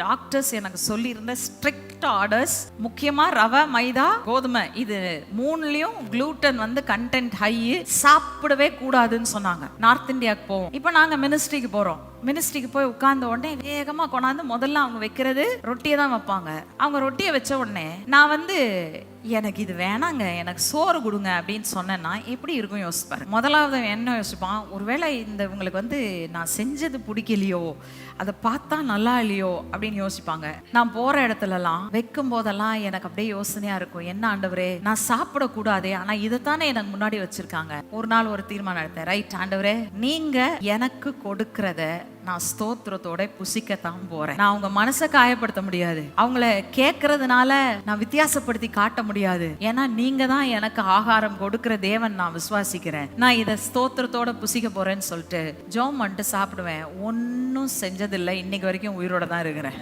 Doctors எனக்கு சொல்லியிருந்த strict orders, முக்கியமா ரவை, மைதா, கோதுமை, இது மூணுலயும் குளூட்டன் கண்டென்ட் ஹை, சாப்பிடவே கூடாதுன்னு சொன்னாங்க. நார்த் இந்தியாவுக்கு போவோம். இப்போ நாங்க மினிஸ்ட்ரிக்கு போறோம். மினிஸ்ட்ரிக்கு போய் உட்கார்ந்த உடனே வேகமா கொண்டாந்து முதல்ல அவங்க வைக்கிறது ரொட்டியை தான் வைப்பாங்க. அவங்க ரொட்டியை வச்ச உடனே நான் எனக்கு இது வேணாங்க, எனக்கு சோறு கொடுங்க அப்படின்னு சொன்னேன்னா எப்படி இருக்கும் யோசிப்பாரு. முதலாவது என்ன யோசிப்பான், ஒருவேளை இவங்களுக்கு நான் செஞ்சது பிடிக்கலையோ, அதை பார்த்தா நல்லா இல்லையோ அப்படின்னு யோசிப்பாங்க. நான் போற இடத்துலலாம் வைக்கும் போதெல்லாம் எனக்கு அப்படியே யோசனையா இருக்கும், என்ன ஆண்டவரே நான் சாப்பிடக்கூடாதே, ஆனா இதைத்தானே எனக்கு முன்னாடி வச்சிருக்காங்க. ஒரு நாள் ஒரு தீர்மானம் எடுத்தேன், ரைட் ஆண்டவரே, நீங்க எனக்கு கொடுக்கறத நான் ஸ்தோத்திரத்தோட புசிக்கத்தான் போறேன். நான் அவங்க மனசை காயப்படுத்த முடியாது, அவங்கள கேட்கறதுனால நான் வித்தியாசப்படுத்தி காட்ட முடியாது. ஏன்னா நீங்க தான் எனக்கு ஆகாரம் கொடுக்கிற தேவன், நான் விசுவாசிக்கிறேன். நான் இதை ஸ்தோத்திரத்தோட புசிக்க போறேன்னு சொல்லிட்டு ஜெபம் பண்ணிட்டு சாப்பிடுவேன். ஒன்னும் செஞ்சதில்லை, இன்னைக்கு வரைக்கும் உயிரோட தான் இருக்கிறேன்.